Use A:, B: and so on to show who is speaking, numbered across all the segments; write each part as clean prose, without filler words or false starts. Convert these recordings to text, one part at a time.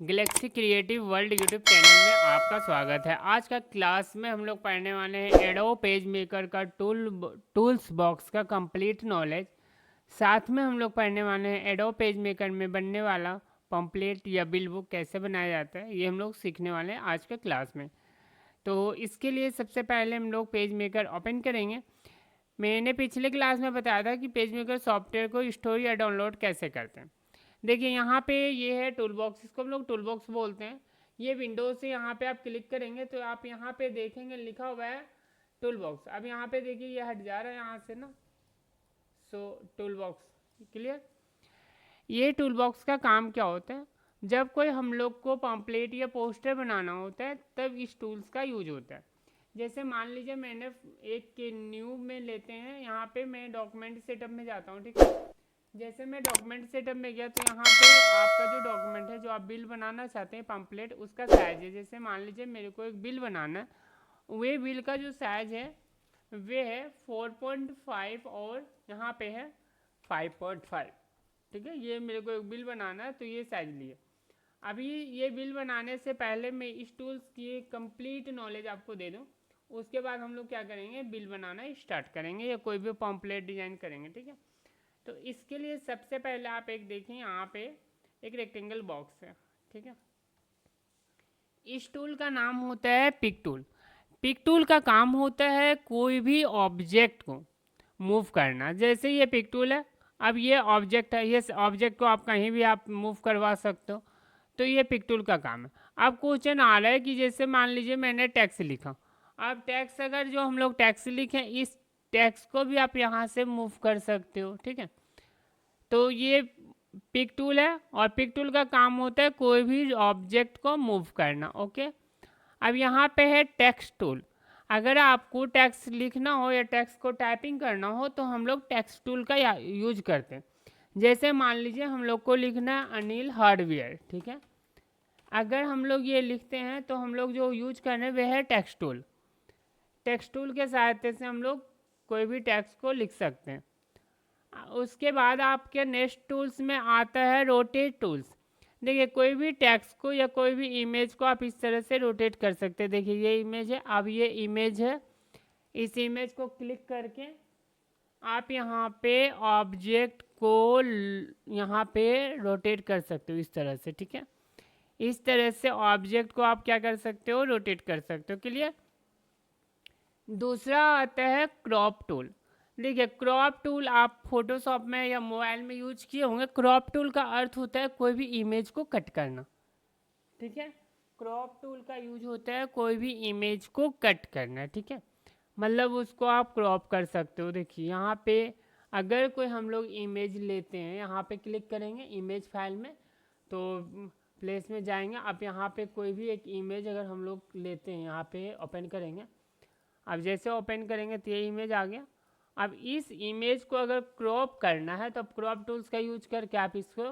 A: Galaxy creative world YouTube channel में आपका स्वागत है। आज का क्लास में हम लोग पढ़ने वाले हैं एडोब पेज मेकर का टूल्स बॉक्स का कंप्लीट नॉलेज। साथ में हम लोग पढ़ने वाले हैं एडोब पेज मेकर में बनने वाला पम्पलेट या बिल बुक कैसे बनाया जाता है, ये हम लोग सीखने वाले हैं आज के क्लास में। तो इसके लिए सबसे पहले हम लोग पेज मेकर ओपन करेंगे। मैंने पिछले क्लास में बताया था कि पेज मेकर सॉफ्टवेयर को इंस्टॉल या डाउनलोड कैसे करते हैं। देखिए यहाँ पे ये है टूल बॉक्स, इसको हम लोग टूल बॉक्स बोलते हैं। ये विंडोज से यहाँ पे आप क्लिक करेंगे तो आप यहाँ पे देखेंगे लिखा हुआ है टूल बॉक्स। अब यहाँ पे देखिए ये हट जा रहा है यहाँ से ना, सो टूल बॉक्स क्लियर। ये टूल बॉक्स का काम क्या होता है, जब कोई हम लोग को पम्पलेट या पोस्टर बनाना होता है तब इस टूल्स का यूज होता है। जैसे मान लीजिए मैंने एक के न्यू में लेते हैं, यहाँ पे मैं डॉक्यूमेंट सेटअप में जाता हूँ, ठीक है। जैसे मैं डॉक्यूमेंट सेटअप में गया तो यहाँ पे आपका जो डॉक्यूमेंट है जो आप बिल बनाना चाहते हैं पम्पलेट, उसका साइज है। जैसे मान लीजिए मेरे को एक बिल बनाना है, वे बिल का जो साइज है वे है 4.5 और यहाँ पे है 5.5, ठीक है। ये मेरे को एक बिल बनाना है तो ये साइज लिए। अभी ये बिल बनाने से पहले मैं इस टूल्स की कंप्लीट नॉलेज आपको दे दूँ, उसके बाद हम लोग क्या करेंगे, बिल बनाना स्टार्ट करेंगे या कोई भी पम्पलेट डिजाइन करेंगे, ठीक है। तो इसके लिए सबसे पहले आप एक देखें, यहाँ पे एक रेक्टेंगल बॉक्स है, ठीक है। इस टूल का नाम होता है पिक टूल। पिक टूल का काम होता है कोई भी ऑब्जेक्ट को मूव करना। जैसे ये पिक टूल है, अब ये ऑब्जेक्ट है, ये ऑब्जेक्ट को आप कहीं भी आप मूव करवा सकते हो, तो ये पिक टूल का काम है। अब क्वेश्चन आ रहा है कि जैसे मान लीजिए मैंने टैक्स लिखा, अब टैक्स अगर जो हम लोग टैक्स लिखें इस टैक्स को भी आप यहाँ से मूव कर सकते हो, ठीक है। तो ये पिक टूल है और पिक टूल का काम होता है कोई भी ऑब्जेक्ट को मूव करना, ओके। अब यहाँ पे है टेक्स्ट टूल। अगर आपको टेक्स्ट लिखना हो या टेक्स्ट को टाइपिंग करना हो तो हम लोग टेक्स्ट टूल का यूज करते हैं। जैसे मान लीजिए हम लोग को लिखना है अनिल हार्डवेयर, ठीक है। अगर हम लोग ये लिखते हैं तो हम लोग जो यूज कर रहे हैं वह है टेक्स्ट टूल। टेक्स्ट टूल के सहायता से हम लोग कोई भी टेक्स्ट को लिख सकते हैं। उसके बाद आपके नेक्स्ट टूल्स में आता है रोटेट टूल्स। देखिए कोई भी टेक्स्ट को या कोई भी इमेज को आप इस तरह से रोटेट कर सकते हैं। देखिए ये इमेज है, अब ये इमेज है, इस इमेज को क्लिक करके आप यहाँ पे ऑब्जेक्ट को यहाँ पे रोटेट कर सकते हो इस तरह से, ठीक है। इस तरह से ऑब्जेक्ट को आप क्या कर सकते हो, रोटेट कर सकते हो, क्लियर। दूसरा आता है क्रॉप टूल। देखिए क्रॉप टूल आप फोटोशॉप में या मोबाइल में यूज किए होंगे। क्रॉप टूल का अर्थ होता है कोई भी इमेज को कट करना, ठीक है। क्रॉप टूल का यूज होता है कोई भी इमेज को कट करना, ठीक है। मतलब उसको आप क्रॉप कर सकते हो। देखिए यहाँ पे अगर कोई हम लोग इमेज लेते हैं, यहाँ पे क्लिक करेंगे इमेज फाइल में, तो प्लेस में जाएंगे। अब यहाँ पे कोई भी एक इमेज अगर हम लोग लेते हैं, यहाँ पे ओपन करेंगे। अब जैसे ओपन करेंगे तो ये इमेज आ गया। अब इस इमेज को अगर क्रॉप करना है तो अब क्रॉप टूल्स का यूज करके आप इसको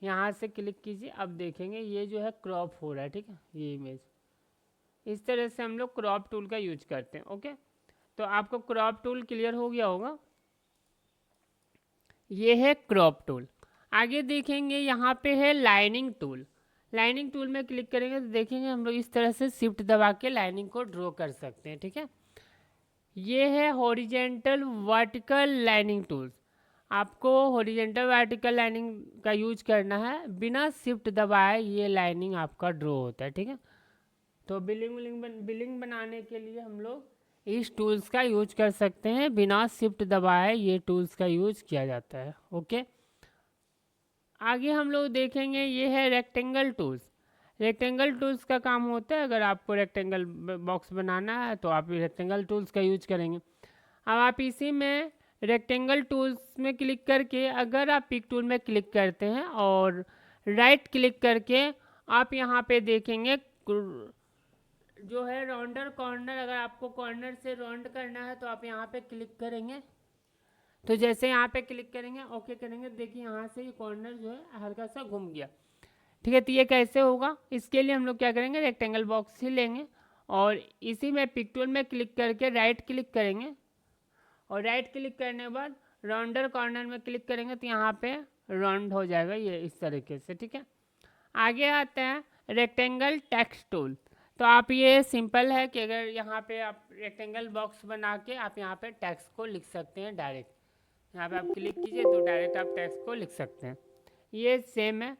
A: यहाँ से क्लिक कीजिए। अब देखेंगे ये जो है क्रॉप हो रहा है, ठीक है। ये इमेज इस तरह से हम लोग क्रॉप टूल का यूज करते हैं, ओके। तो आपको क्रॉप टूल क्लियर हो गया होगा, ये है क्रॉप टूल। आगे देखेंगे यहाँ पे है लाइनिंग टूल। लाइनिंग टूल में क्लिक करेंगे तो देखेंगे हम लोग इस तरह से शिफ्ट दबा के लाइनिंग को ड्रॉ कर सकते हैं, ठीक है। ये है हॉरिजेंटल वर्टिकल लाइनिंग टूल्स। आपको हॉरिजेंटल वर्टिकल लाइनिंग का यूज करना है, बिना शिफ्ट दबाए ये लाइनिंग आपका ड्रॉ होता है, ठीक है। तो बिलिंग बनाने के लिए हम लोग इस टूल्स का यूज कर सकते हैं, बिना शिफ्ट दबाए ये टूल्स का यूज किया जाता है, ओके। आगे हम लोग देखेंगे ये है रेक्टेंगल टूल्स। रेक्टेंगल टूल्स का काम होता है अगर आपको रेक्टेंगल बॉक्स बनाना है तो आप रेक्टेंगल टूल्स का यूज करेंगे। अब आप इसी में रेक्टेंगल टूल्स में क्लिक करके अगर आप पिक टूल में क्लिक करते हैं और राइट क्लिक करके आप यहाँ पे देखेंगे जो है राउंडर कॉर्नर। अगर आपको कॉर्नर से राउंड करना है तो आप यहाँ पे क्लिक करेंगे। तो जैसे यहाँ पे क्लिक करेंगे ओके करेंगे, देखिए यहाँ से ये कॉर्नर जो है हल्का सा घूम गया, ठीक है। तो ये कैसे होगा, इसके लिए हम लोग क्या करेंगे, रेक्टेंगल बॉक्स ही लेंगे और इसी में पिक टूल में क्लिक करके राइट क्लिक करेंगे और राइट क्लिक करने के बाद राउंडर कॉर्नर में क्लिक करेंगे तो यहाँ पे राउंड हो जाएगा ये इस तरीके से, ठीक है। आगे आते हैं रेक्टेंगल टेक्स्ट टूल। तो आप ये सिंपल है कि अगर यहाँ पे आप रेक्टेंगल बॉक्स बना के आप यहाँ पे टेक्स्ट को लिख सकते हैं डायरेक्ट। यहाँ पे आप क्लिक कीजिए तो डायरेक्ट आप टेक्स्ट को लिख सकते हैं। ये सेम है।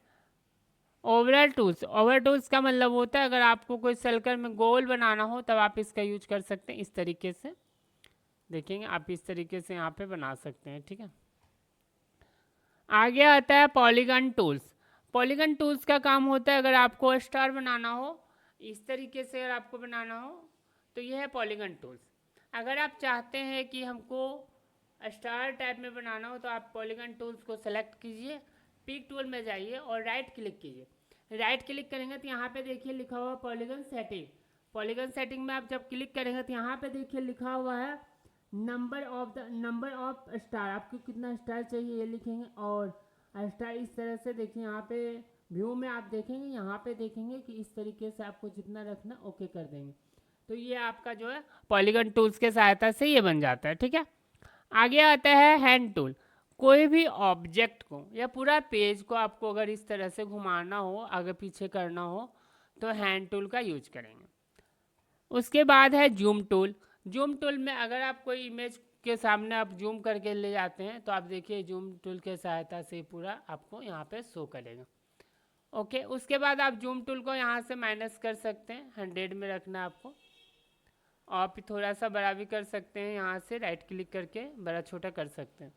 A: ओवरऑल टूल्स का मतलब होता है अगर आपको कोई सर्कल में गोल बनाना हो तब आप इसका यूज कर सकते हैं। इस तरीके से देखेंगे आप इस तरीके से यहाँ पे बना सकते हैं, ठीक है। आगे आता है पॉलीगन टूल्स। पॉलीगन टूल्स का काम होता है अगर आपको स्टार बनाना हो इस तरीके से, अगर आपको बनाना हो तो यह है पॉलीगन टूल्स। अगर आप चाहते हैं कि हमको स्टार टाइप में बनाना हो तो आप पॉलीगन टूल्स को सेलेक्ट कीजिए, पिक टूल में जाइए और राइट क्लिक कीजिए। राइट क्लिक करेंगे तो यहाँ पे देखिए लिखा हुआ पॉलीगन सेटिंग। पॉलीगन सेटिंग में आप जब क्लिक करेंगे तो यहाँ पे देखिए लिखा हुआ है नंबर ऑफ स्टार, आपको कितना स्टार चाहिए ये लिखेंगे। और स्टार इस तरह से देखिए यहाँ पे व्यू में आप देखेंगे, यहाँ पे देखेंगे कि इस तरीके से आपको जितना रखना ओके कर देंगे। तो ये आपका जो है पॉलीगन टूल्स के सहायता से ये बन जाता है, ठीक है। आगे आता है हैंड टूल। कोई भी ऑब्जेक्ट को या पूरा पेज को आपको अगर इस तरह से घुमाना हो, आगे पीछे करना हो तो हैंड टूल का यूज करेंगे। उसके बाद है जूम टूल। जूम टूल में अगर आप कोई इमेज के सामने आप जूम करके ले जाते हैं तो आप देखिए जूम टूल के सहायता से पूरा आपको यहाँ पे शो करेगा। ओके, उसके बाद आप जूम टूल को यहाँ से माइनस कर सकते हैं, 100 में रखना है आपको। आप थोड़ा सा बड़ा भी कर सकते हैं, यहाँ से राइट क्लिक करके बड़ा छोटा कर सकते हैं।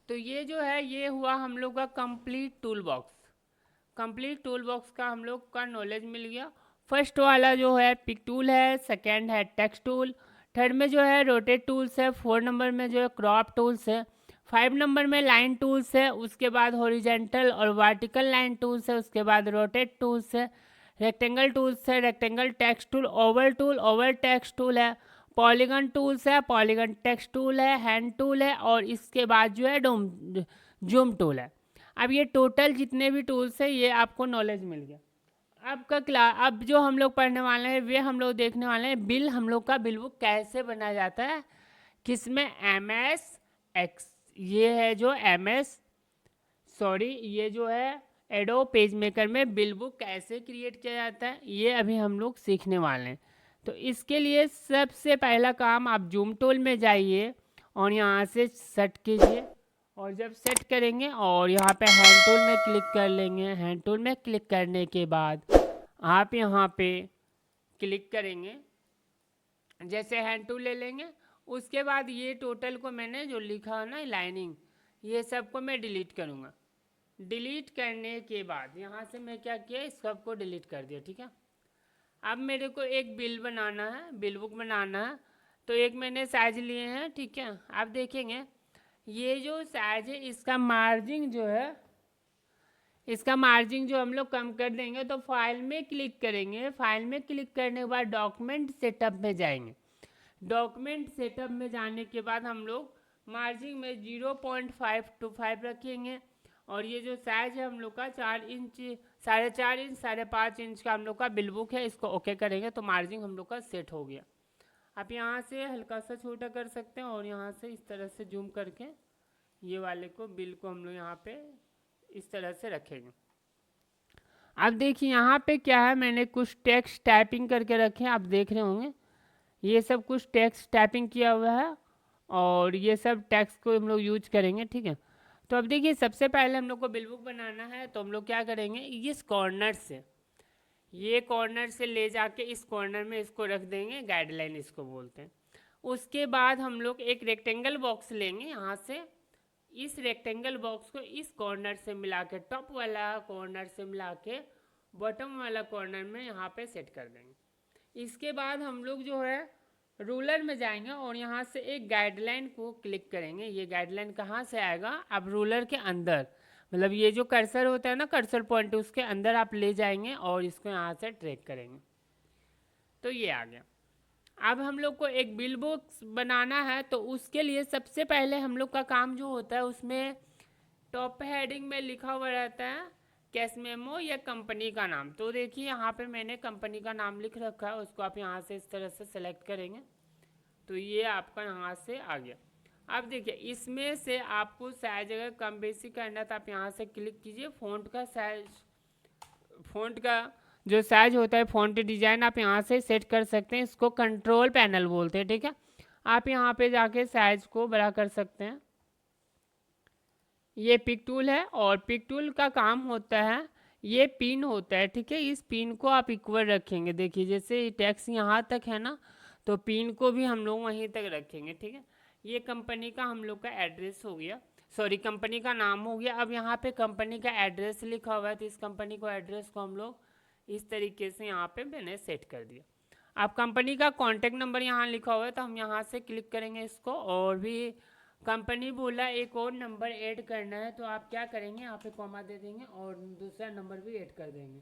A: तो ये जो है ये हुआ हम लोग का complete tool box. Complete tool box का हम लोग का नॉलेज मिल गया। फर्स्ट वाला जो है पिक टूल है, सेकंड है टेक्स्ट टूल, थर्ड में जो है रोटेट टूल्स है, 4 नंबर में जो है क्रॉप टूल्स है, 5 नंबर में लाइन टूल्स है, उसके बाद हॉरिजेंटल और वर्टिकल लाइन टूल्स है, उसके बाद रोटेट टूल्स है, रेक्टेंगल टूल्स है, rectangle text tool, Oval text tool है, पॉलीगन टूल्स है, पॉलीगन टेक्स्ट टूल है, हैंड टूल है और इसके बाद जो है जूम टूल है। अब ये टोटल जितने भी टूल्स हैं ये आपको नॉलेज मिल गया। अब जो हम लोग पढ़ने वाले हैं वे हम लोग देखने वाले हैं बिल, हम लोग का बिल बुक कैसे बनाया जाता है, किसमें MS एक्स, ये है जो ये जो है एडोब पेज मेकर में बिल बुक कैसे क्रिएट किया जाता है ये अभी हम लोग सीखने वाले हैं। तो इसके लिए सबसे पहला काम आप जूम टूल में जाइए और यहाँ से सेट कीजिए, और जब सेट करेंगे और यहाँ पे हैंड टूल में क्लिक कर लेंगे। हैंड टूल में क्लिक करने के बाद आप यहाँ पे क्लिक करेंगे, जैसे हैंड टूल ले लेंगे उसके बाद ये टोटल को मैंने जो लिखा है ना लाइनिंग, ये सबको मैं डिलीट करूँगा। डिलीट करने के बाद यहाँ से मैं क्या किया, इस सबको डिलीट कर दिया, ठीक है। अब मेरे को एक बिल बनाना है, बिल बुक बनाना है, तो एक मैंने साइज लिए हैं, ठीक है। आप देखेंगे ये जो साइज है इसका मार्जिन जो है, इसका मार्जिन जो हम लोग कम कर देंगे। तो फाइल में क्लिक करेंगे, फाइल में क्लिक करने के बाद डॉक्यूमेंट सेटअप में जाएंगे। डॉक्यूमेंट सेटअप में जाने के बाद हम लोग मार्जिन में 0.525 रखेंगे और ये जो साइज है हम लोग का 4 इंच, 4.5 इंच, 5.5 इंच का हम लोग का बिल बुक है, इसको ओके करेंगे तो मार्जिन हम लोग का सेट हो गया। आप यहाँ से हल्का सा छोटा कर सकते हैं और यहाँ से इस तरह से जूम करके ये वाले को बिल को हम लोग यहाँ पे इस तरह से रखेंगे। अब देखिए यहाँ पे क्या है, मैंने कुछ टेक्स्ट टाइपिंग करके रखे हैं, आप देख रहे होंगे ये सब कुछ टेक्स्ट टाइपिंग किया हुआ है और ये सब टेक्स्ट को हम लोग यूज करेंगे, ठीक है। तो अब देखिए सबसे पहले हम लोग को बिल बुक बनाना है तो हम लोग क्या करेंगे, इस कॉर्नर से, ये कॉर्नर से ले जाके इस कॉर्नर में इसको रख देंगे, गाइडलाइन इसको बोलते हैं। उसके बाद हम लोग एक रेक्टेंगल बॉक्स लेंगे, यहाँ से इस रेक्टेंगल बॉक्स को इस कॉर्नर से मिला के, टॉप वाला कॉर्नर से मिला के बॉटम वाला कॉर्नर में यहाँ पे सेट कर देंगे। इसके बाद हम लोग जो है रूलर में जाएंगे और यहाँ से एक गाइडलाइन को क्लिक करेंगे। ये गाइडलाइन कहाँ से आएगा, अब रूलर के अंदर, मतलब ये जो कर्सर होता है ना, कर्सर पॉइंट, उसके अंदर आप ले जाएंगे और इसको यहाँ से ट्रैक करेंगे तो ये आ गया। अब हम लोग को एक बिल बुक बनाना है तो उसके लिए सबसे पहले हम लोग का काम जो होता है उसमें टॉप हेडिंग में लिखा हुआ रहता है कैश मेमो या कंपनी का नाम। तो देखिए यहाँ पे मैंने कंपनी का नाम लिख रखा है, उसको आप यहाँ से इस तरह से सेलेक्ट करेंगे तो ये आपका यहाँ से आ गया। अब देखिए इसमें से आपको साइज अगर कम बेसी करना तो आप यहाँ से क्लिक कीजिए, फ़ॉन्ट का साइज फ़ॉन्ट का जो साइज होता है, फ़ॉन्ट डिज़ाइन आप यहाँ से सेट कर सकते हैं। इसको कंट्रोल पैनल बोलते हैं, ठीक है। आप यहाँ पे जाके साइज को बड़ा कर सकते हैं। ये पिक टूल है और पिक टूल का काम होता है, ये पिन होता है, ठीक है। इस पिन को आप इक्वल रखेंगे। देखिए जैसे टैक्स यहाँ तक है ना, तो पिन को भी हम लोग वहीं तक रखेंगे, ठीक है। ये कंपनी का हम लोग का एड्रेस हो गया, सॉरी कंपनी का नाम हो गया। अब यहाँ पे कंपनी का एड्रेस लिखा हुआ है, तो इस कंपनी को एड्रेस को हम लोग इस तरीके से यहाँ पे मैंने सेट कर दिया। आप कंपनी का कॉन्टैक्ट नंबर यहाँ लिखा हुआ है, तो हम यहाँ से क्लिक करेंगे इसको। और भी कंपनी बोला एक और नंबर ऐड करना है, तो आप क्या करेंगे, यहाँ पे कॉमा दे देंगे और दूसरा नंबर भी ऐड कर देंगे।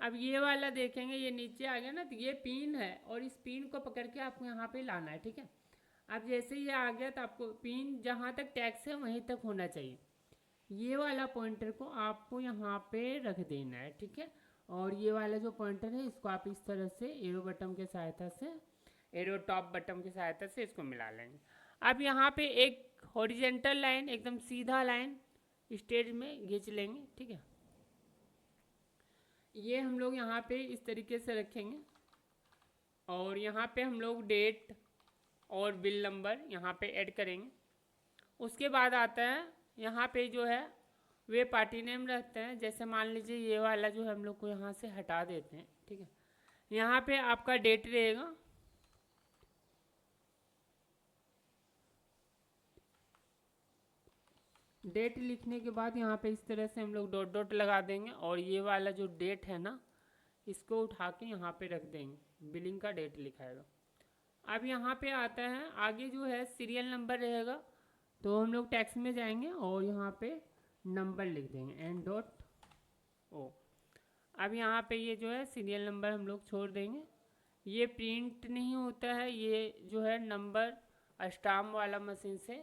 A: अब ये वाला देखेंगे, ये नीचे आ गया ना, तो ये पिन है और इस पिन को पकड़ के आपको यहाँ पे लाना है, ठीक है। अब जैसे ये आ गया, तो आपको पिन जहाँ तक टैक्स है वहीं तक होना चाहिए। ये वाला पॉइंटर को आपको यहाँ पे रख देना है, ठीक है। और ये वाला जो पॉइंटर है, इसको आप इस तरह से एरो बटन के सहायता से, एरो टॉप बटन की सहायता से इसको मिला लेंगे। अब यहाँ पे एक हॉरिजेंटल लाइन, एकदम सीधा लाइन स्टेज में खींच लेंगे, ठीक है। ये हम लोग यहाँ पे इस तरीके से रखेंगे और यहाँ पे हम लोग डेट और बिल नंबर यहाँ पे ऐड करेंगे। उसके बाद आता है यहाँ पे जो है वे पार्टी नेम रहते हैं। जैसे मान लीजिए ये वाला जो है हम लोग को यहाँ से हटा देते हैं, ठीक है। यहाँ पे आपका डेट रहेगा, डेट लिखने के बाद यहाँ पे इस तरह से हम लोग डॉट डॉट लगा देंगे और ये वाला जो डेट है ना, इसको उठा के यहाँ पे रख देंगे, बिलिंग का डेट लिखाएगा। अब यहाँ पे आता है आगे जो है सीरियल नंबर रहेगा, तो हम लोग टैक्स में जाएंगे और यहाँ पे नंबर लिख देंगे एन डॉट ओ। अब यहाँ पे ये जो है सीरियल नंबर हम लोग छोड़ देंगे। ये प्रिंट नहीं होता है, ये जो है नंबर स्टाम्प वाला मशीन से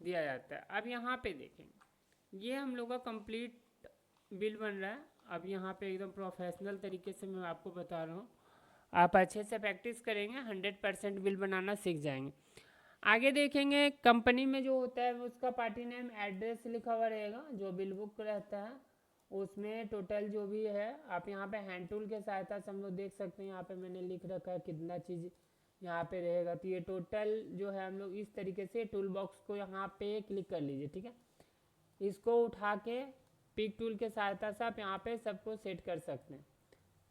A: दिया जाता है। अब यहाँ पे देखेंगे, ये हम लोग का कंप्लीट बिल बन रहा है। अब यहाँ पे एकदम प्रोफेशनल तरीके से मैं आपको बता रहा हूँ, आप अच्छे से प्रैक्टिस करेंगे 100% बिल बनाना सीख जाएंगे। आगे देखेंगे कंपनी में जो होता है उसका पार्टी नेम एड्रेस लिखा हुआ रहेगा, जो बिल बुक रहता है उसमें टोटल जो भी है आप यहाँ पे हैंड टूल के सहायता से हम लोग देख सकते हैं। यहाँ पे मैंने लिख रखा है कितना चीज़ यहाँ पे रहेगा, तो ये टोटल जो है हम लोग इस तरीके से टूल बॉक्स को यहाँ पे क्लिक कर लीजिए, ठीक है। इसको उठा के पिक टूल के सहायता से आप यहाँ पे सबको सेट कर सकते हैं।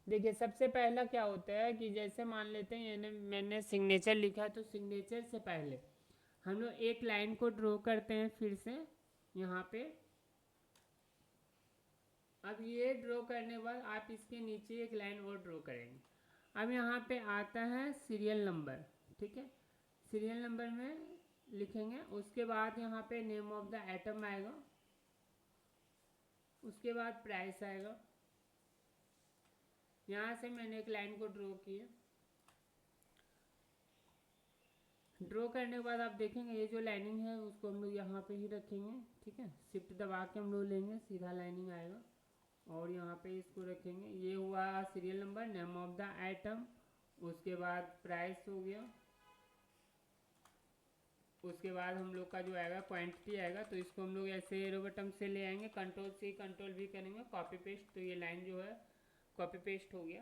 A: देखिए सबसे पहला क्या होता है कि जैसे मान लेते हैं मैंने सिग्नेचर लिखा है, तो सिग्नेचर से पहले हम लोग एक लाइन को ड्रॉ करते हैं फिर से यहाँ पे। अब ये ड्रॉ करने के बाद आप इसके नीचे एक लाइन और ड्रॉ करेंगे। अब यहाँ पे आता है सीरियल नंबर, ठीक है। सीरियल नंबर में लिखेंगे, उसके बाद यहाँ पे नेम ऑफ द आइटम आएगा, उसके बाद प्राइस आएगा। यहाँ से मैंने एक लाइन को ड्रॉ किया। ड्रॉ करने के बाद आप देखेंगे ये जो लाइनिंग है उसको हम लोग यहाँ पे ही रखेंगे, ठीक है। शिफ्ट दबा के हम लोग लेंगे, सीधा लाइनिंग आएगा और यहाँ पे इसको रखेंगे। ये हुआ serial number, name of the item, उसके बाद प्राइस हो गया, उसके बाद हम लोग का जो आएगा क्वांटिटी आएगा। तो इसको हम लोग ऐसे एरो बटन से ले आएंगे, कंट्रोल C कंट्रोल V करेंगे, कॉपी पेस्ट, तो ये लाइन जो है कॉपी पेस्ट हो गया।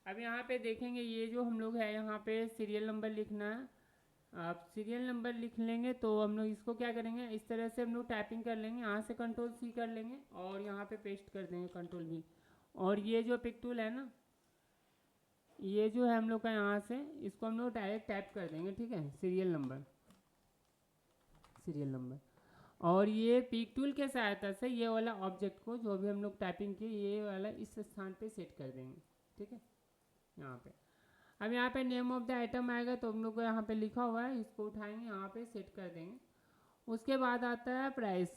A: अब यहाँ पे देखेंगे ये जो हम लोग है यहाँ पे सीरियल नंबर लिखना है। आप सीरियल नंबर लिख लेंगे तो हम लोग इसको क्या करेंगे, इस तरह से हम लोग टाइपिंग कर लेंगे, यहाँ से कंट्रोल C कर लेंगे और यहाँ पे पेस्ट कर देंगे कंट्रोल V। और ये जो पिक टूल है ना, ये जो है हम लोग का यहाँ से इसको हम लोग डायरेक्ट टाइप कर देंगे, ठीक है। Serial number, serial number. और ये पिक टूल के सहायता से ये वाला ऑब्जेक्ट को जो भी हम लोग टाइपिंग किए ये वाला इस स्थान पे सेट कर देंगे, ठीक है, यहाँ पे। अब यहाँ पे नेम ऑफ द आइटम आएगा, तो हम लोग को यहाँ पे लिखा हुआ है, इसको उठाएंगे यहाँ पे सेट कर देंगे। उसके बाद आता है प्राइस,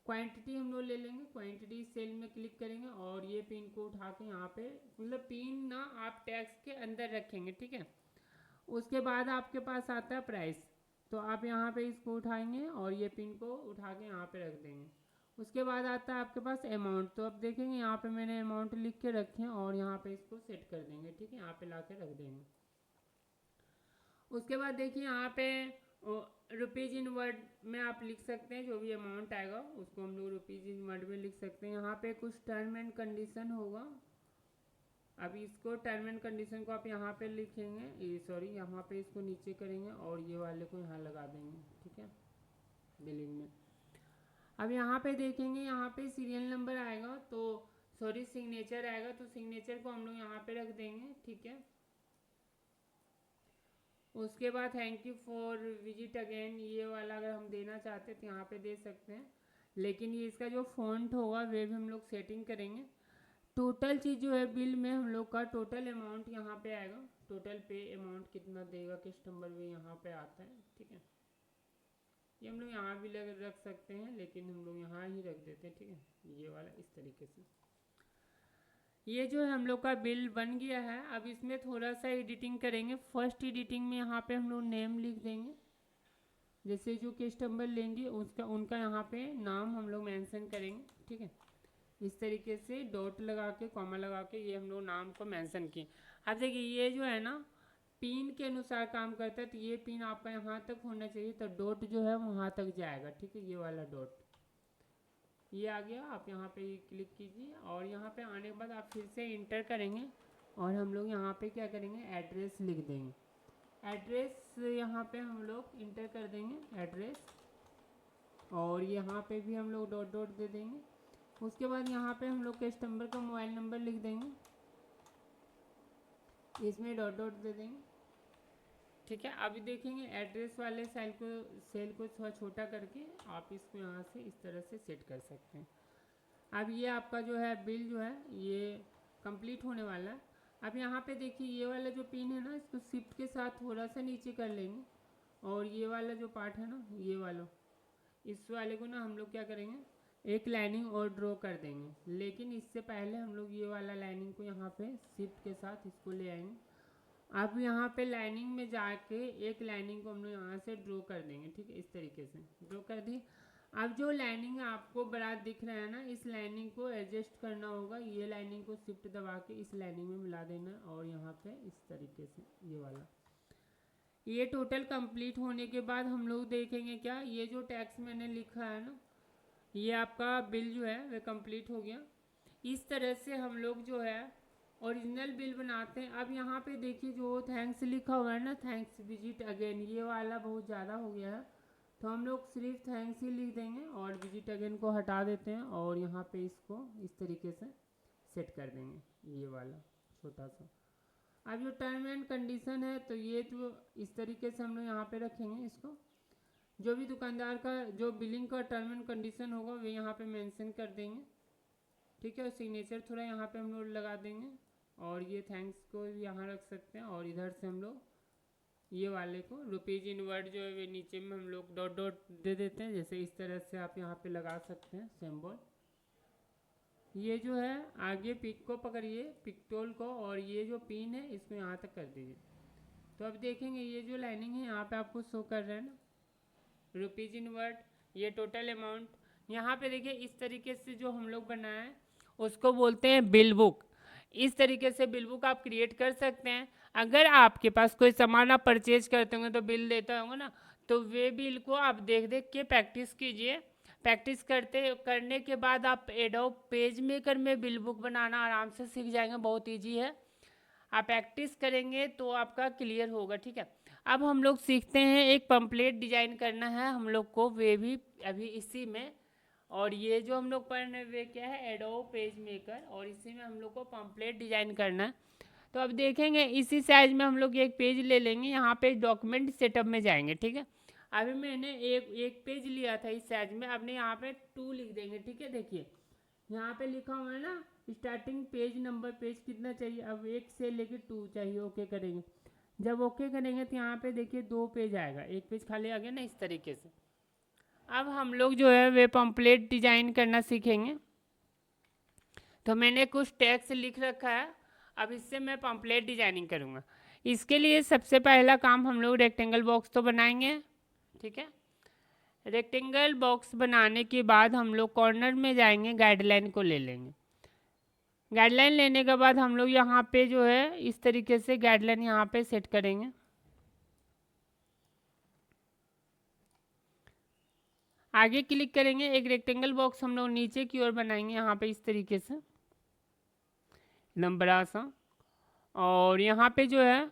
A: क्वांटिटी हम लोग ले लेंगे, क्वांटिटी सेल में क्लिक करेंगे और ये पिन को उठा के यहाँ पे, मतलब पिन ना आप टैक्स के अंदर रखेंगे, ठीक है। उसके बाद आपके पास आता है प्राइस, तो आप यहाँ पे इसको उठाएंगे और ये पिन को उठा के यहाँ पे रख देंगे। उसके बाद आता है आपके पास अमाउंट, तो अब देखेंगे यहाँ पे मैंने अमाउंट लिख के रखे हैं और यहाँ पे इसको सेट कर देंगे, ठीक है, यहाँ पे ला के रख देंगे। उसके बाद देखिए यहाँ पे रुपीज़ इन वर्ड में आप लिख सकते हैं, जो भी अमाउंट आएगा उसको हम लोग रुपीज़ इन वर्ड में लिख सकते हैं। यहाँ पे कुछ टर्म एंड कंडीशन होगा, अब इसको टर्म एंड कंडीशन को आप यहाँ पे लिखेंगे, ये सॉरी यहाँ पे इसको नीचे करेंगे और ये वाले को यहाँ लगा देंगे, ठीक है, बिलिंग में। अब यहाँ पे देखेंगे, यहाँ पे सीरियल नंबर आएगा, तो सॉरी सिग्नेचर आएगा, तो सिग्नेचर को हम लोग यहाँ पे रख देंगे, ठीक है। उसके बाद thank you for visit again, ये वाला अगर हम देना चाहते हैं तो यहाँ पे दे सकते हैं, लेकिन ये इसका जो फॉन्ट होगा वे भी हम लोग सेटिंग करेंगे। टोटल चीज़ जो है बिल में हम लोग का टोटल अमाउंट यहाँ पे आएगा, टोटल पे अमाउंट कितना देगा कस्टमर वे यहाँ पे आता है, ठीक है। ये हम लोग यहाँ भी रख सकते हैं, लेकिन हम लोग यहाँ ही रख देते हैं, ठीक है, ये वाला इस तरीके से। ये जो है हम लोग का बिल बन गया है। अब इसमें थोड़ा सा एडिटिंग करेंगे। फर्स्ट एडिटिंग में यहाँ पे हम लोग नेम लिख देंगे, जैसे जो कस्टमर लेंगे उसका उनका यहाँ पे नाम हम लोग मेंशन करेंगे, ठीक है। इस तरीके से डॉट लगा के कॉमा लगा के ये हम लोग नाम को मेंशन किए। अब देखिए ये जो है ना पिन के अनुसार काम करता है, तो ये पिन आपका यहाँ तक होना चाहिए, तो डॉट जो है वहाँ तक जाएगा, ठीक है, ये वाला डॉट ये आ गया। आप यहाँ पे क्लिक कीजिए और यहाँ पे आने के बाद आप फिर से इंटर करेंगे और हम लोग यहाँ पे क्या करेंगे, एड्रेस लिख देंगे। एड्रेस यहाँ पे हम लोग इंटर कर देंगे एड्रेस, और यहाँ पे भी हम लोग डॉट डॉट दे देंगे। उसके बाद यहाँ पे हम लोग कस्टमर का मोबाइल नंबर लिख देंगे, इसमें डॉट डॉट दे देंगे, ठीक है। अभी देखेंगे एड्रेस वाले सेल को थोड़ा छोटा करके आप इसको यहाँ से इस तरह से सेट कर सकते हैं। अब ये आपका जो है बिल जो है ये कंप्लीट होने वाला है। अब यहाँ पे देखिए ये वाला जो पिन है ना, इसको शिफ्ट के साथ थोड़ा सा नीचे कर लेंगे, और ये वाला जो पार्ट है ना, ये वाला इस वाले को ना हम लोग क्या करेंगे, एक लाइनिंग और ड्रॉ कर देंगे। लेकिन इससे पहले हम लोग ये वाला लाइनिंग को यहाँ पे शिफ्ट के साथ इसको ले आएंगे। अब यहाँ पे लाइनिंग में जाके एक लाइनिंग को हम लोग यहाँ से ड्रॉ कर देंगे, ठीक है, इस तरीके से ड्रॉ कर दी। अब जो लाइनिंग आपको बड़ा दिख रहा है ना, इस लाइनिंग को एडजस्ट करना होगा, ये लाइनिंग को शिफ्ट दबा के इस लाइनिंग में मिला देना, और यहाँ पे इस तरीके से ये वाला। ये टोटल कंप्लीट होने के बाद हम लोग देखेंगे क्या, ये जो टैक्स मैंने लिखा है ना, ये आपका बिल जो है वह कंप्लीट हो गया। इस तरह से हम लोग जो है ओरिजिनल बिल बनाते हैं। अब यहाँ पे देखिए जो थैंक्स लिखा हुआ है ना, थैंक्स विजिट अगेन, ये वाला बहुत ज़्यादा हो गया है, तो हम लोग सिर्फ थैंक्स ही लिख देंगे और विजिट अगेन को हटा देते हैं, और यहाँ पे इसको इस तरीके से सेट कर देंगे, ये वाला छोटा सा। अब जो टर्म एंड कंडीशन है, तो ये जो इस तरीके से हम लोग यहाँ पे रखेंगे इसको, जो भी दुकानदार का जो बिलिंग का टर्म एंड कंडीशन होगा वे यहाँ पे मेंशन कर देंगे, ठीक है। और सिग्नेचर थोड़ा यहाँ पे हम लोग लगा देंगे, और ये थैंक्स को यहाँ रख सकते हैं, और इधर से हम लोग ये वाले को रुपीज़ इन वर्ड जो है वे नीचे में हम लोग डॉट डॉट दे देते हैं, जैसे इस तरह से आप यहाँ पे लगा सकते हैं सिंबल। ये जो है आगे पिक को पकड़िए, पिक्टोल को, और ये जो पिन है इसको यहाँ तक कर दीजिए। तो अब देखेंगे ये जो लाइनिंग है यहाँ पे आपको शो कर रहा है ना, रुपीज़ इन वर्ड, ये टोटल अमाउंट। यहाँ पे देखिए इस तरीके से जो हम लोग बनाए हैं उसको बोलते हैं बिल बुक। इस तरीके से बिल बुक आप क्रिएट कर सकते हैं। अगर आपके पास कोई सामान आप परचेज करते होंगे तो बिल देता होगा ना, तो वे बिल को आप देख देख के प्रैक्टिस कीजिए। प्रैक्टिस करने के बाद आप एडोब पेज मेकर में बिल बुक बनाना आराम से सीख जाएंगे, बहुत ईजी है। आप प्रैक्टिस करेंगे तो आपका क्लियर होगा, ठीक है। अब हम लोग सीखते हैं, एक पम्पलेट डिजाइन करना है हम लोग को, वे भी अभी इसी में। और ये जो हम लोग पढ़ रहे हैं वे क्या है, एडोब पेज मेकर, और इसी में हम लोग को पम्पलेट डिजाइन करना है। तो अब देखेंगे इसी साइज में हम लोग एक पेज ले लेंगे, यहाँ पे डॉक्यूमेंट सेटअप में जाएंगे, ठीक है। अभी मैंने एक पेज लिया था इस साइज में, अपने यहाँ पे 2 लिख देंगे, ठीक है। देखिए यहाँ पे लिखा हुआ है ना स्टार्टिंग पेज नंबर, पेज कितना चाहिए, अब 1 से लेके 2 चाहिए, ओके करेंगे। जब ओके करेंगे तो यहाँ पे देखिए 2 पेज आएगा, एक पेज खाली आ गया ना, इस तरीके से। अब हम लोग जो है वे पम्पलेट डिजाइन करना सीखेंगे। तो मैंने कुछ टेक्स्ट लिख रखा है, अब इससे मैं पम्पलेट डिजाइनिंग करूँगा। इसके लिए सबसे पहला काम हम लोग रेक्टेंगल बॉक्स तो बनाएंगे, ठीक है। रेक्टेंगल बॉक्स बनाने के बाद हम लोग कॉर्नर में जाएंगे, गाइडलाइन को ले लेंगे। गाइडलाइन लेने के बाद हम लोग यहाँ पे जो है इस तरीके से गाइडलाइन यहाँ पे सेट करेंगे। आगे क्लिक करेंगे, एक रेक्टेंगल बॉक्स हम लोग नीचे की ओर बनाएंगे यहाँ पे इस तरीके से एकदम बड़ा सा। और यहाँ पे जो है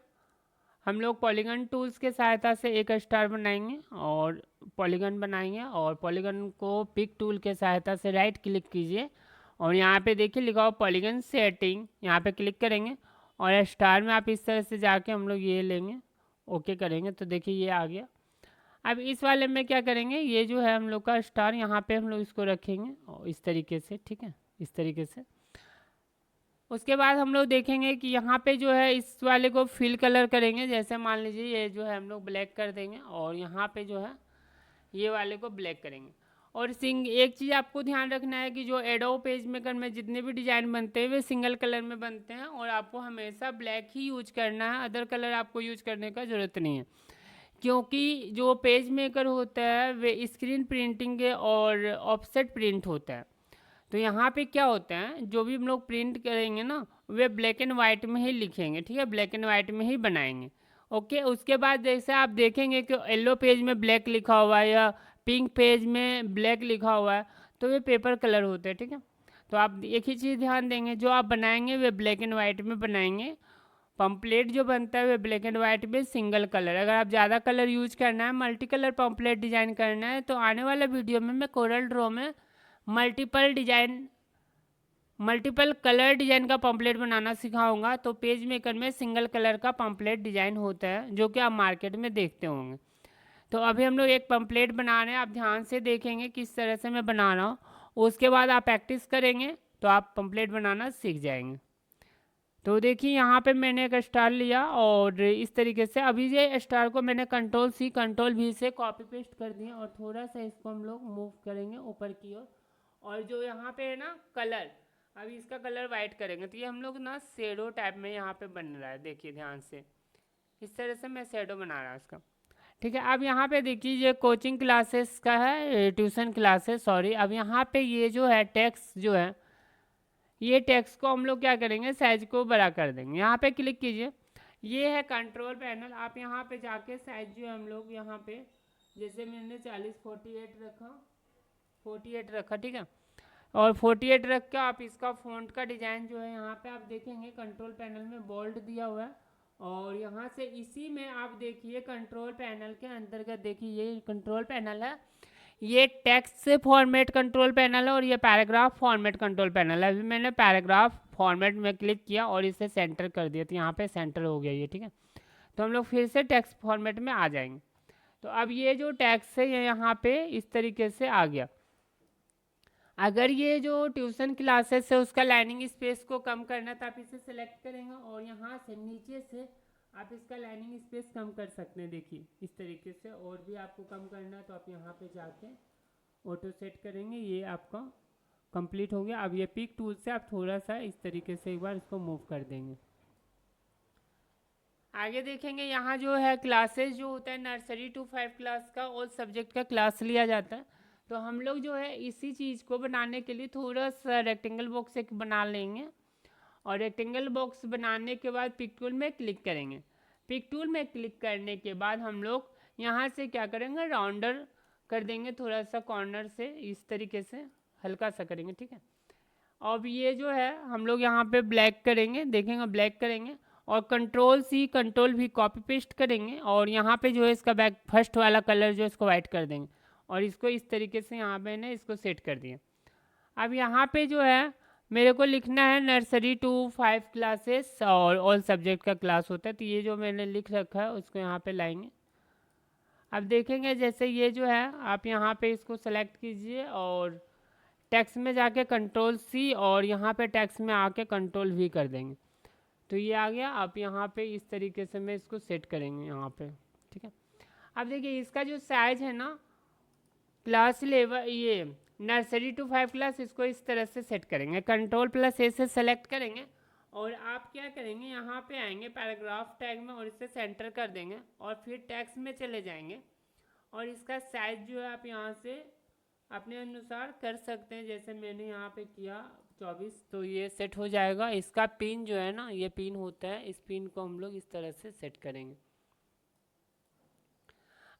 A: हम लोग पॉलीगन टूल्स के सहायता से एक स्टार बनाएंगे और पॉलीगन बनाएंगे, और पॉलीगन को पिक टूल के सहायता से राइट क्लिक कीजिए और यहाँ पे देखिए लिखा हुआ पॉलीगन सेटिंग, यहाँ पे क्लिक करेंगे और स्टार में आप इस तरह से जाके हम लोग ये लेंगे, ओके करेंगे तो देखिए ये आ गया। अब इस वाले में क्या करेंगे, ये जो है हम लोग का स्टार यहाँ पे हम लोग इसको रखेंगे और इस तरीके से, ठीक है, इस तरीके से। उसके बाद हम लोग देखेंगे कि यहाँ पे जो है इस वाले को फिल कलर करेंगे, जैसे मान लीजिए ये जो है हम लोग ब्लैक कर देंगे और यहाँ पे जो है ये वाले को ब्लैक करेंगे। और एक चीज़ आपको ध्यान रखना है कि जो एडोब पेज मेकर में जितने भी डिज़ाइन बनते हैं वे सिंगल कलर में बनते हैं और आपको हमेशा ब्लैक ही यूज करना है, अदर कलर आपको यूज करने का ज़रूरत नहीं है, क्योंकि जो पेज मेकर होता है वे स्क्रीन प्रिंटिंग के और ऑफसेट प्रिंट होता है। तो यहाँ पे क्या होता है, जो भी हम लोग प्रिंट करेंगे ना वे ब्लैक एंड वाइट में ही लिखेंगे, ठीक है, ब्लैक एंड वाइट में ही बनाएंगे। ओके, उसके बाद जैसे आप देखेंगे कि येलो पेज में ब्लैक लिखा हुआ है या पिंक पेज में ब्लैक लिखा हुआ है तो वे पेपर कलर होते हैं, ठीक है। तो आप एक ही चीज़ ध्यान देंगे, जो आप बनाएंगे वे ब्लैक एंड वाइट में बनाएंगे। पम्पलेट जो बनता है वे ब्लैक एंड वाइट में सिंगल कलर। अगर आप ज़्यादा कलर यूज करना है, मल्टी कलर पम्पलेट डिजाइन करना है, तो आने वाला वीडियो में मैं कोरल ड्रॉ में मल्टीपल कलर डिजाइन का पम्पलेट बनाना सिखाऊंगा। तो पेज मेकर में सिंगल कलर का पम्पलेट डिजाइन होता है जो कि आप मार्केट में देखते होंगे। तो अभी हम लोग एक पम्पलेट बना रहे हैं, आप ध्यान से देखेंगे किस तरह से मैं बना रहा हूँ, उसके बाद आप प्रैक्टिस करेंगे तो आप पम्पलेट बनाना सीख जाएंगे। तो देखिए यहाँ पे मैंने एक स्टार लिया और इस तरीके से अभी ये स्टार को मैंने कंट्रोल-C कंट्रोल-V से कॉपी पेस्ट कर दिया और थोड़ा सा इसको हम लोग मूव करेंगे ऊपर की ओर। और जो यहाँ पे है ना कलर, अभी इसका कलर वाइट करेंगे तो ये हम लोग ना शेडो टाइप में यहाँ पे बन रहा है, देखिए ध्यान से इस तरह से मैं शेडो बना रहा हूँ इसका, ठीक है। अब यहाँ पे देखिए ये कोचिंग क्लासेस का है, ट्यूशन क्लासेस सॉरी। अब यहाँ पे ये जो है टेक्स्ट जो है, ये टेक्स्ट को हम लोग क्या करेंगे, साइज को बड़ा कर देंगे। यहाँ पे क्लिक कीजिए, ये है कंट्रोल पैनल। आप यहाँ पे जाके साइज जो है हम लोग यहाँ पे जैसे मैंने 48 रखा, ठीक है। और 48 रख के आप इसका फ़ॉन्ट का डिज़ाइन जो है यहाँ पे आप देखेंगे कंट्रोल पैनल में बोल्ड दिया हुआ है। और यहाँ से इसी में आप देखिए कंट्रोल पैनल के अंतर्गत देखिए ये कंट्रोल पैनल है, ये टेक्स्ट से फॉर्मेट कंट्रोल पैनल है और ये पैराग्राफ फॉर्मेट कंट्रोल पैनल है। अभी मैंने पैराग्राफ फॉर्मेट में क्लिक किया और इसे सेंटर कर दिया तो यहाँ पे सेंटर हो गया ये, ठीक है। तो हम लोग फिर से टेक्स्ट फॉर्मेट में आ जाएंगे। तो अब ये जो टेक्स्ट है ये यहाँ पे इस तरीके से आ गया। अगर ये जो ट्यूशन क्लासेस है उसका लाइनिंग स्पेस को कम करना है तो आप इसे सेलेक्ट करेंगे और यहाँ से नीचे से आप इसका लाइनिंग स्पेस कम कर सकते हैं, देखिए इस तरीके से। और भी आपको कम करना है तो आप यहाँ पे जाके ऑटो सेट करेंगे, ये आपका कंप्लीट हो गया। अब ये पिक टूल से आप थोड़ा सा इस तरीके से एक बार इसको मूव कर देंगे। आगे देखेंगे यहाँ जो है क्लासेस जो होता है नर्सरी टू 5 क्लास का और सब्जेक्ट का क्लास लिया जाता है। तो हम लोग जो है इसी चीज़ को बनाने के लिए थोड़ा सा रेक्टेंगल बॉक्स एक बना लेंगे और रेक्टेंगल बॉक्स बनाने के बाद पिक टूल में क्लिक करेंगे। पिक टूल में क्लिक करने के बाद हम लोग यहाँ से क्या करेंगे, राउंडर कर देंगे थोड़ा सा कॉर्नर से इस तरीके से हल्का सा करेंगे, ठीक है। अब ये जो है हम लोग यहाँ पे ब्लैक करेंगे, देखेंगे ब्लैक करेंगे और कंट्रोल-C कंट्रोल-V कॉपी पेस्ट करेंगे और यहाँ पे जो है इसका बैक फर्स्ट वाला कलर जो है इसको वाइट कर देंगे और इसको इस तरीके से यहाँ पे ना इसको सेट कर दिया। अब यहाँ पे जो है मेरे को लिखना है नर्सरी टू 5 क्लासेस और ऑल सब्जेक्ट का क्लास होता है, तो ये जो मैंने लिख रखा है उसको यहाँ पे लाएंगे। अब देखेंगे जैसे ये जो है आप यहाँ पे इसको सेलेक्ट कीजिए और टेक्स्ट में जाके कंट्रोल-C और यहाँ पे टेक्स्ट में आके कंट्रोल-V कर देंगे तो ये आ गया। आप यहाँ पे इस तरीके से मैं इसको सेट करेंगे यहाँ पे, ठीक है। अब देखिए इसका जो साइज है ना क्लास लेवल ये नर्सरी टू 5 क्लास, इसको इस तरह से सेट करेंगे, कंट्रोल+A से सेलेक्ट करेंगे और आप क्या करेंगे यहाँ पे आएंगे पैराग्राफ टैग में और इसे सेंटर कर देंगे और फिर टेक्स्ट में चले जाएंगे और इसका साइज जो है आप यहाँ से अपने अनुसार कर सकते हैं, जैसे मैंने यहाँ पे किया 24 तो ये सेट हो जाएगा। इसका पिन जो है ना ये पिन होता है, इस पिन को हम लोग इस तरह से सेट करेंगे।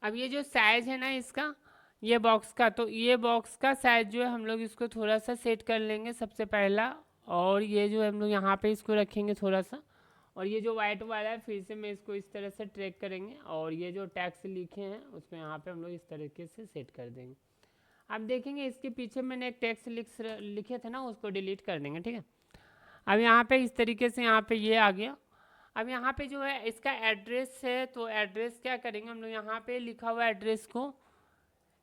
A: अब ये जो साइज है ना इसका ये बॉक्स का, तो ये बॉक्स का साइज जो है हम लोग इसको थोड़ा सा सेट कर लेंगे सबसे पहला। और ये जो है हम लोग यहाँ पे इसको रखेंगे थोड़ा सा। और ये जो वाइट वाला है फिर से मैं इसको इस तरह से ट्रैक करेंगे, और ये जो टैक्स लिखे हैं उसमें यहाँ पे हम लोग इस तरीके से सेट कर देंगे। अब देखेंगे इसके पीछे मैंने एक टैक्स लिखे थे ना, उसको डिलीट कर देंगे, ठीक है। अब यहाँ पे इस तरीके से यहाँ पे ये आ गया। अब यहाँ पे जो है इसका एड्रेस है, तो एड्रेस क्या करेंगे हम लोग, यहाँ पे लिखा हुआ एड्रेस को,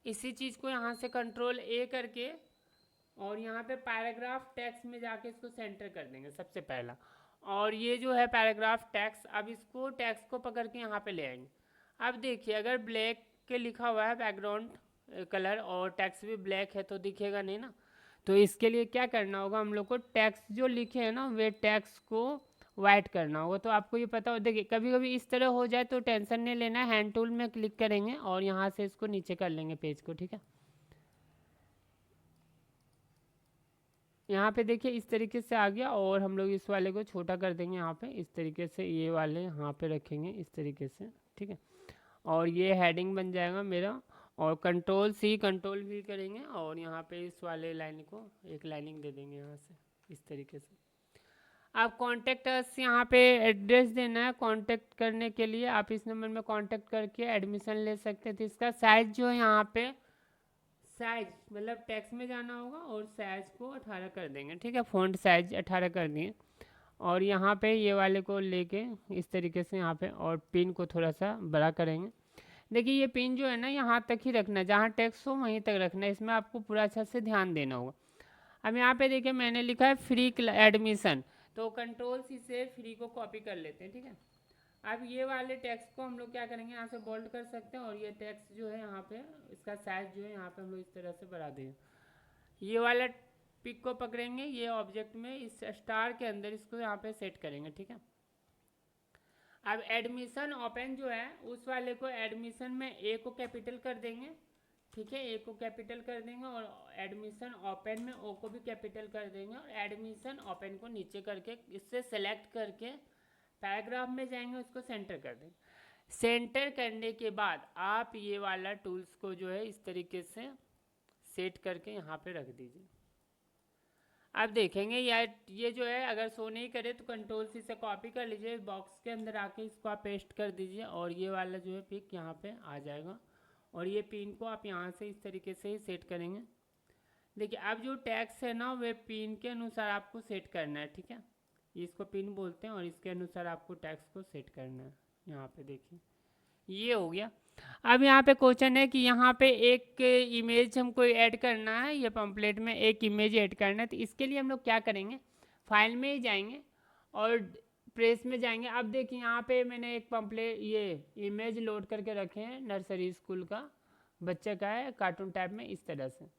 A: इसी चीज़ को यहाँ से कंट्रोल ए करके और यहाँ पे पैराग्राफ टैक्स में जाके इसको सेंटर कर देंगे सबसे पहला। और ये जो है पैराग्राफ टैक्स, अब इसको टैक्स को पकड़ के यहाँ पे ले आएंगे। अब देखिए अगर ब्लैक के लिखा हुआ है बैकग्राउंड कलर और टैक्स भी ब्लैक है तो दिखेगा नहीं ना। तो इसके लिए क्या करना होगा, हम लोग को टैक्स जो लिखे हैं ना वे टैक्स को वाइट करना होगा। तो आपको ये पता हो, देखिए कभी कभी इस तरह हो जाए तो टेंशन नहीं लेना है, हैंड टूल में क्लिक करेंगे और यहाँ से इसको नीचे कर लेंगे पेज को, ठीक है। यहाँ पे देखिए इस तरीके से आ गया, और हम लोग इस वाले को छोटा कर देंगे यहाँ पे इस तरीके से, ये वाले यहाँ पे रखेंगे इस तरीके से, ठीक है। और ये हेडिंग बन जाएगा मेरा, और कंट्रोल सी कंट्रोल वी करेंगे और यहाँ पे इस वाले लाइन को एक लाइनिंग दे देंगे यहाँ से इस तरीके से। आप कॉन्टेक्ट अस यहाँ पे एड्रेस देना है, कॉन्टेक्ट करने के लिए आप इस नंबर में कॉन्टेक्ट करके एडमिशन ले सकते हैं। तो इसका साइज जो है यहाँ पे, साइज मतलब टेक्स्ट में जाना होगा और साइज को 18 कर देंगे, ठीक है। फ़ॉन्ट साइज 18 कर दिए, और यहाँ पे ये वाले को लेके इस तरीके से यहाँ पे और पिन को थोड़ा सा बड़ा करेंगे। देखिए ये पिन जो है ना यहाँ तक ही रखना है, जहाँ टेक्स्ट हो वहीं तक रखना है, इसमें आपको पूरा अच्छा से ध्यान देना होगा। अब यहाँ पे देखिए मैंने लिखा है फ्री एडमिशन, तो कंट्रोल सी से फ्री को कॉपी कर लेते हैं, ठीक है। अब ये वाले टेक्स्ट को हम लोग क्या करेंगे, यहाँ से बोल्ड कर सकते हैं, और ये टेक्स्ट जो है यहाँ पे इसका साइज जो है यहाँ पे हम लोग इस तरह से बढ़ा देंगे। ये वाला पिक को पकड़ेंगे, ये ऑब्जेक्ट में इस स्टार के अंदर इसको यहाँ पे सेट करेंगे, ठीक है। अब एडमिशन ओपन जो है उस वाले को एडमिशन में ए को कैपिटल कर देंगे, ठीक है, ए को कैपिटल कर देंगे, और एडमिशन ओपन में ओ को भी कैपिटल कर देंगे, और एडमिशन ओपन को नीचे करके इससे सेलेक्ट करके पैराग्राफ में जाएंगे, उसको सेंटर कर देंगे। सेंटर करने के बाद आप ये वाला टूल्स को जो है इस तरीके से सेट करके यहाँ पे रख दीजिए। अब देखेंगे यार ये जो है अगर शो नहीं करे तो कंट्रोल सी से कॉपी कर लीजिए, बॉक्स के अंदर आके इसको आप पेस्ट कर दीजिए, और ये वाला जो है पिक यहाँ पे आ जाएगा। और ये पिन को आप यहाँ से इस तरीके से ही सेट करेंगे। देखिए अब जो टैक्स है ना वे पिन के अनुसार आपको सेट करना है, ठीक है। इसको पिन बोलते हैं और इसके अनुसार आपको टैक्स को सेट करना है। यहाँ पे देखिए ये हो गया। अब यहाँ पे क्वेश्चन है कि यहाँ पे एक इमेज हमको ऐड करना है, ये पम्पलेट में एक इमेज ऐड करना है। तो इसके लिए हम लोग क्या करेंगे, फाइल में ही जाएंगे और प्रेस में जाएंगे। अब देखिए यहाँ पे मैंने एक पम्पलेट ये इमेज लोड करके रखे हैं, नर्सरी स्कूल का बच्चे का है, कार्टून टाइप में इस तरह से।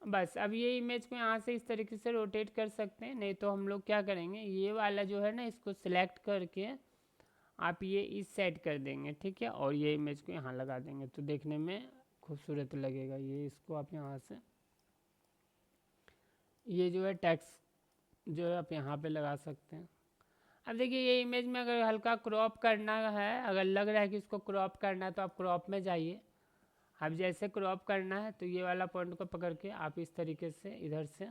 A: बस अब ये इमेज को यहाँ से इस तरीके से रोटेट कर सकते हैं, नहीं तो हम लोग क्या करेंगे ये वाला जो है ना इसको सिलेक्ट करके आप ये इस साइड कर देंगे, ठीक है, और ये इमेज को यहाँ लगा देंगे तो देखने में खूबसूरत लगेगा। ये इसको आप यहाँ से ये जो है टेक्स्ट जो है आप यहाँ पे लगा सकते हैं। अब देखिए ये इमेज में अगर हल्का क्रॉप करना है, अगर लग रहा है कि इसको क्रॉप करना है तो आप क्रॉप में जाइए। अब जैसे क्रॉप करना है तो ये वाला पॉइंट को पकड़ के आप इस तरीके से इधर से,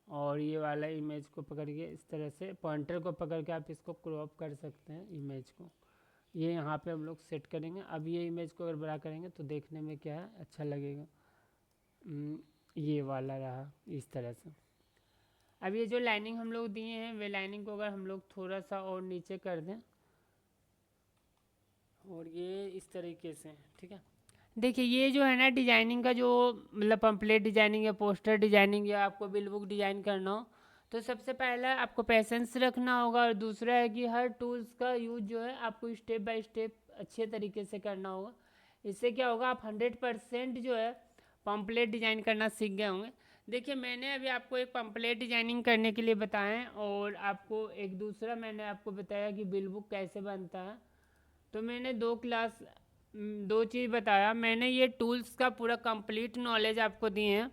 A: और ये वाला इमेज को पकड़ के इस तरह से पॉइंटर को पकड़ के आप इसको क्रॉप कर सकते हैं इमेज को। ये यहाँ पे हम लोग सेट करेंगे। अब ये इमेज को अगर बड़ा करेंगे तो देखने में क्या है अच्छा लगेगा, ये वाला रहा इस तरह से। अब ये जो लाइनिंग हम लोग दिए हैं वे लाइनिंग को अगर हम लोग थोड़ा सा और नीचे कर दें और ये इस तरीके से, ठीक है। देखिए ये जो है ना डिजाइनिंग का जो मतलब पम्पलेट डिजाइनिंग या पोस्टर डिजाइनिंग या आपको बिल बुक डिजाइन करना हो तो सबसे पहला आपको पैसेंस रखना होगा, और दूसरा है कि हर टूल्स का यूज जो है आपको स्टेप बाय स्टेप अच्छे तरीके से करना होगा। इससे क्या होगा आप 100% जो है पम्पलेट डिजाइन करना सीख गए होंगे। देखिए मैंने अभी आपको एक पम्पलेट डिजाइनिंग करने के लिए बताया है, और आपको एक दूसरा मैंने आपको बताया कि बिल बुक कैसे बनता है। तो मैंने दो चीज़ बताया, मैंने ये टूल्स का पूरा कंप्लीट नॉलेज आपको दिए हैं।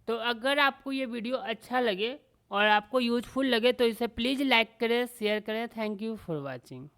A: तो अगर आपको ये वीडियो अच्छा लगे और आपको यूजफुल लगे तो इसे प्लीज़ लाइक करें, शेयर करें। Thank you for watching.